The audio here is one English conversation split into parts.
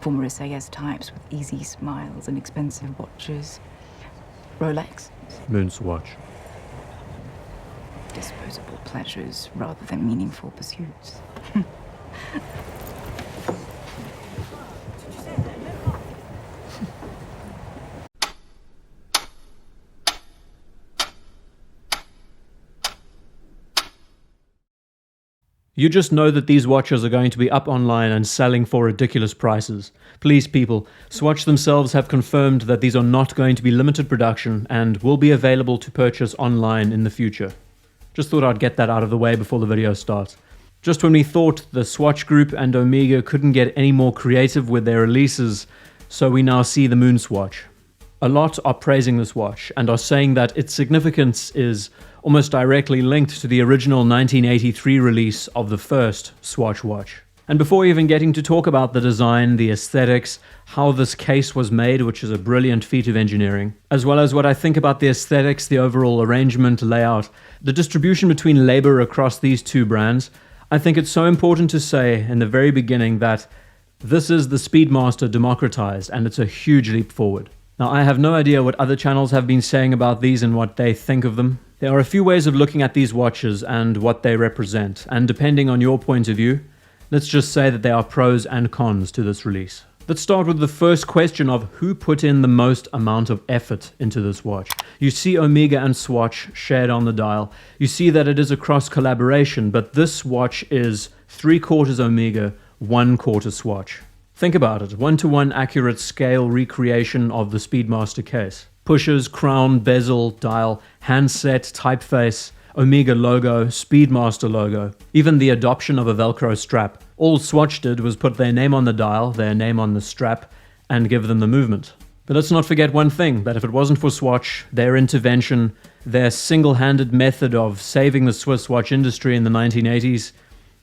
Former SAS types with easy smiles and expensive watches. Rolex. MoonSwatch. Disposable pleasures rather than meaningful pursuits. You just know that these watches are going to be up online and selling for ridiculous prices. Please people, Swatch themselves have confirmed that these are not going to be limited production and will be available to purchase online in the future. Just thought I'd get that out of the way before the video starts. Just when we thought the Swatch Group and Omega couldn't get any more creative with their releases, so we now see the MoonSwatch. A lot are praising this watch and are saying that its significance is almost directly linked to the original 1983 release of the first Swatch watch. And before even getting to talk about the design, the aesthetics, how this case was made, which is a brilliant feat of engineering, as well as what I think about the aesthetics, the overall arrangement, layout, the distribution between labor across these two brands, I think it's so important to say in the very beginning that this is the Speedmaster democratized, and it's a huge leap forward. Now, I have no idea what other channels have been saying about these and what they think of them. There are a few ways of looking at these watches and what they represent, and depending on your point of view, let's just say that there are pros and cons to this release. Let's start with the first question of who put in the most amount of effort into this watch. You see Omega and Swatch shared on the dial. You see that it is a cross collaboration, but this watch is 3/4 Omega, 1/4 Swatch. Think about it, 1-to-1 accurate scale recreation of the Speedmaster case. Pushers, crown, bezel, dial, handset, typeface, Omega logo, Speedmaster logo, even the adoption of a Velcro strap. All Swatch did was put their name on the dial, their name on the strap, and give them the movement. But let's not forget one thing, that if it wasn't for Swatch, their intervention, their single-handed method of saving the Swiss watch industry in the 1980s,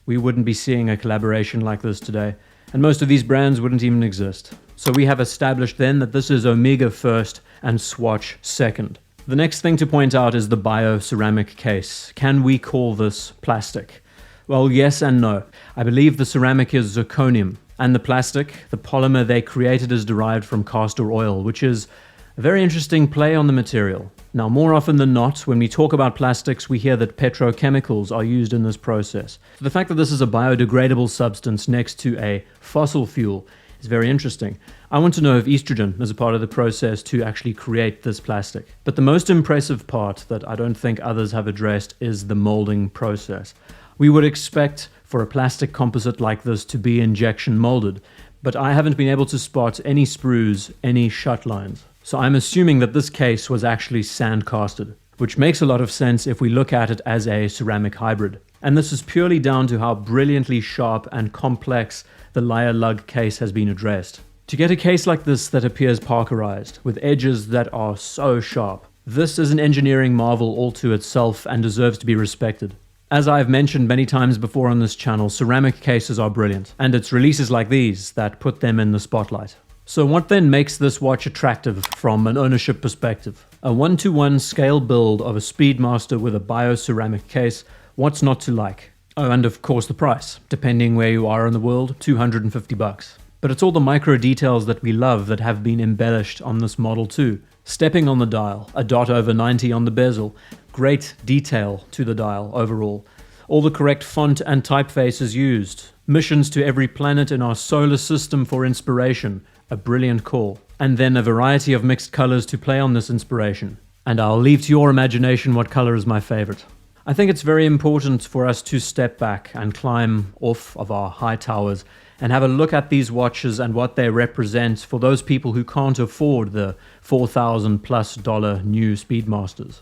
we wouldn't be seeing a collaboration like this today. And most of these brands wouldn't even exist. So we have established then that this is Omega first and Swatch second. The next thing to point out is the bio-ceramic case. Can we call this plastic? Well, yes and no. I believe the ceramic is zirconium, and the plastic, the polymer they created, is derived from castor oil, which is a very interesting play on the material. Now, more often than not, when we talk about plastics, we hear that petrochemicals are used in this process. So the fact that this is a biodegradable substance next to a fossil fuel is very interesting. I want to know if estrogen is a part of the process to actually create this plastic. But the most impressive part that I don't think others have addressed is the molding process. We would expect for a plastic composite like this to be injection molded, but I haven't been able to spot any sprues, any shut lines. So I'm assuming that this case was actually sand casted, which makes a lot of sense if we look at it as a ceramic hybrid. And this is purely down to how brilliantly sharp and complex the lyre lug case has been addressed. To get a case like this that appears parkerized, with edges that are so sharp, this is an engineering marvel all to itself and deserves to be respected. As I've mentioned many times before on this channel, ceramic cases are brilliant, and it's releases like these that put them in the spotlight. So what then makes this watch attractive from an ownership perspective? A 1-to-1 scale build of a Speedmaster with a bio-ceramic case, what's not to like? Oh, and of course the price, depending where you are in the world, $250. But it's all the micro details that we love that have been embellished on this model too. Stepping on the dial, a dot over 90 on the bezel, great detail to the dial overall. All the correct font and typeface is used. Missions to every planet in our solar system for inspiration, a brilliant call. And then a variety of mixed colors to play on this inspiration. And I'll leave to your imagination what color is my favorite. I think it's very important for us to step back and climb off of our high towers and have a look at these watches and what they represent for those people who can't afford the $4,000+ new Speedmasters.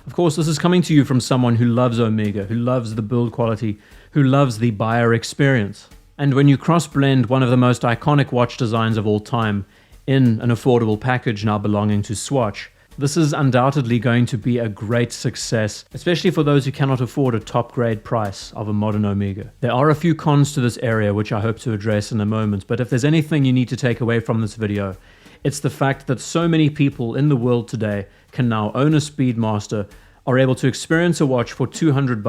Of course, this is coming to you from someone who loves Omega, who loves the build quality, who loves the buyer experience. And when you cross-blend one of the most iconic watch designs of all time in an affordable package now belonging to Swatch, this is undoubtedly going to be a great success, especially for those who cannot afford a top-grade price of a modern Omega. There are a few cons to this area which I hope to address in a moment, but if there's anything you need to take away from this video, it's the fact that so many people in the world today can now own a Speedmaster, are able to experience a watch for $200,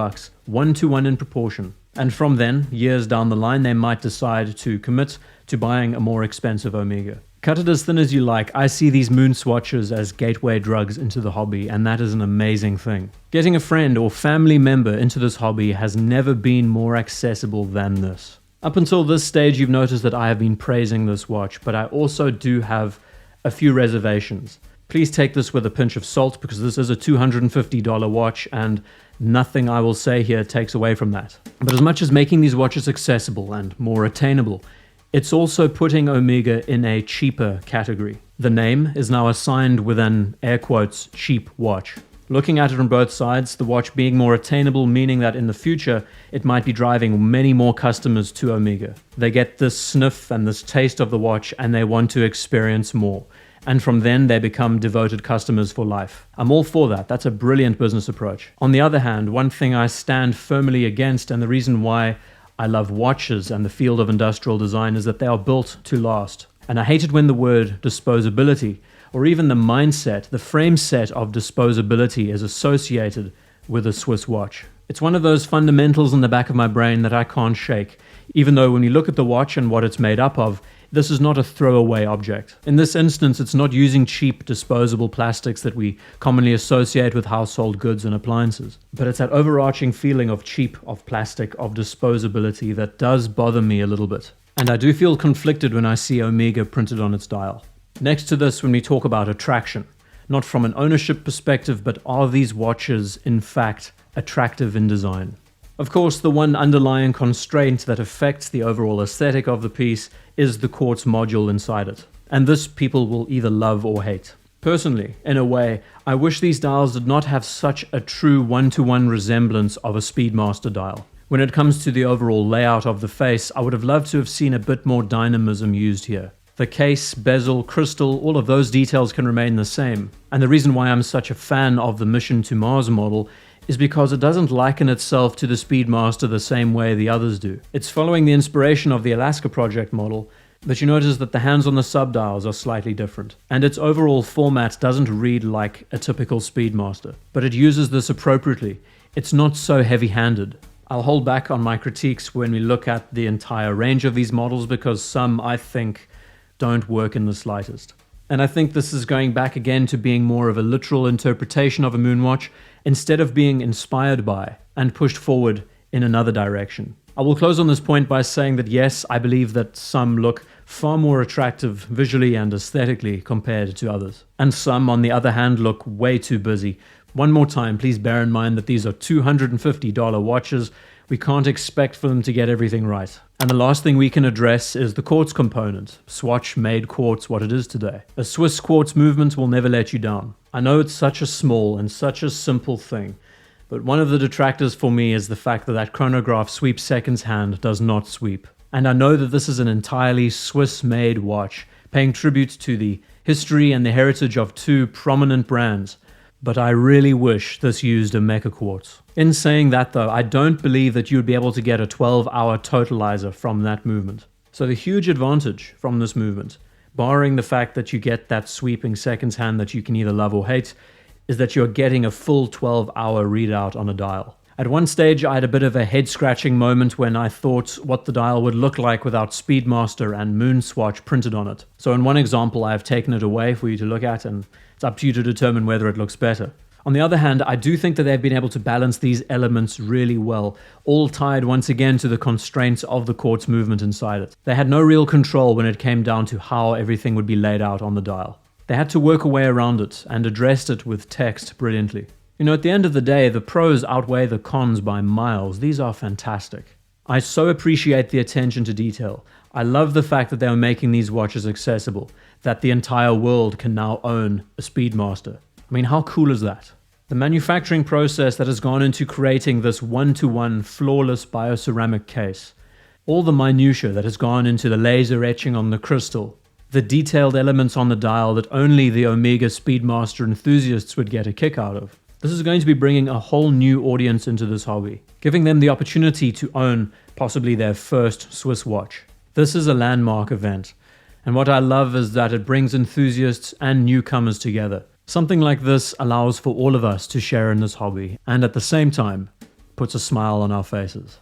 1-to-1 in proportion. And from then, years down the line, they might decide to commit to buying a more expensive Omega. Cut it as thin as you like, I see these MoonSwatches as gateway drugs into the hobby, and that is an amazing thing. Getting a friend or family member into this hobby has never been more accessible than this. Up until this stage, you've noticed that I have been praising this watch, but I also do have a few reservations. Please take this with a pinch of salt, because this is a $250 watch, and nothing I will say here takes away from that. But as much as making these watches accessible and more attainable, it's also putting Omega in a cheaper category. The name is now assigned with an, air quotes, cheap watch. Looking at it from both sides, the watch being more attainable, meaning that in the future, it might be driving many more customers to Omega. They get this sniff and this taste of the watch, and they want to experience more. And from then, they become devoted customers for life. I'm all for that. That's a brilliant business approach. On the other hand, one thing I stand firmly against, and the reason why I love watches and the field of industrial design, is that they are built to last. And I hate it when the word disposability, or even the mindset, the frame set of disposability, is associated with a Swiss watch. It's one of those fundamentals in the back of my brain that I can't shake, even though when you look at the watch and what it's made up of, this is not a throwaway object. In this instance, it's not using cheap disposable plastics that we commonly associate with household goods and appliances. But it's that overarching feeling of cheap, of plastic, of disposability that does bother me a little bit. And I do feel conflicted when I see Omega printed on its dial. Next to this, when we talk about attraction, not from an ownership perspective, but are these watches in fact attractive in design? Of course, the one underlying constraint that affects the overall aesthetic of the piece is the quartz module inside it. And this people will either love or hate. Personally, in a way, I wish these dials did not have such a true one-to-one resemblance of a Speedmaster dial. When it comes to the overall layout of the face, I would have loved to have seen a bit more dynamism used here. The case, bezel, crystal, all of those details can remain the same. And the reason why I'm such a fan of the Mission to Mars model is because it doesn't liken itself to the Speedmaster the same way the others do. It's following the inspiration of the Alaska Project model, but you notice that the hands on the subdials are slightly different. And its overall format doesn't read like a typical Speedmaster, but it uses this appropriately. It's not so heavy-handed. I'll hold back on my critiques when we look at the entire range of these models, because some, I think, don't work in the slightest. And I think this is going back again to being more of a literal interpretation of a moonwatch, instead of being inspired by and pushed forward in another direction. I will close on this point by saying that yes, I believe that some look far more attractive visually and aesthetically compared to others. And some, on the other hand, look way too busy. One more time, please bear in mind that these are $250 watches. We can't expect for them to get everything right. And the last thing we can address is the quartz component. Swatch made quartz what it is today. A Swiss quartz movement will never let you down. I know it's such a small and such a simple thing, but one of the detractors for me is the fact that that chronograph sweep seconds hand does not sweep. And I know that this is an entirely Swiss-made watch, paying tribute to the history and the heritage of two prominent brands, but I really wish this used a mecha quartz. In saying that though, I don't believe that you'd be able to get a 12-hour totalizer from that movement. So the huge advantage from this movement, barring the fact that you get that sweeping seconds hand that you can either love or hate, is that you're getting a full 12-hour readout on a dial. At one stage, I had a bit of a head-scratching moment when I thought what the dial would look like without Speedmaster and MoonSwatch printed on it. So in one example, I have taken it away for you to look at, and it's up to you to determine whether it looks better. On the other hand, I do think that they've been able to balance these elements really well, all tied once again to the constraints of the quartz movement inside it. They had no real control when it came down to how everything would be laid out on the dial. They had to work a way around it and addressed it with text brilliantly. You know, at the end of the day, the pros outweigh the cons by miles. These are fantastic. I so appreciate the attention to detail. I love the fact that they are making these watches accessible, that the entire world can now own a Speedmaster. I mean, how cool is that? The manufacturing process that has gone into creating this one-to-one flawless bioceramic case, all the minutiae that has gone into the laser etching on the crystal, the detailed elements on the dial that only the Omega Speedmaster enthusiasts would get a kick out of. This is going to be bringing a whole new audience into this hobby, giving them the opportunity to own possibly their first Swiss watch. This is a landmark event, and what I love is that it brings enthusiasts and newcomers together. Something like this allows for all of us to share in this hobby, and at the same time, puts a smile on our faces.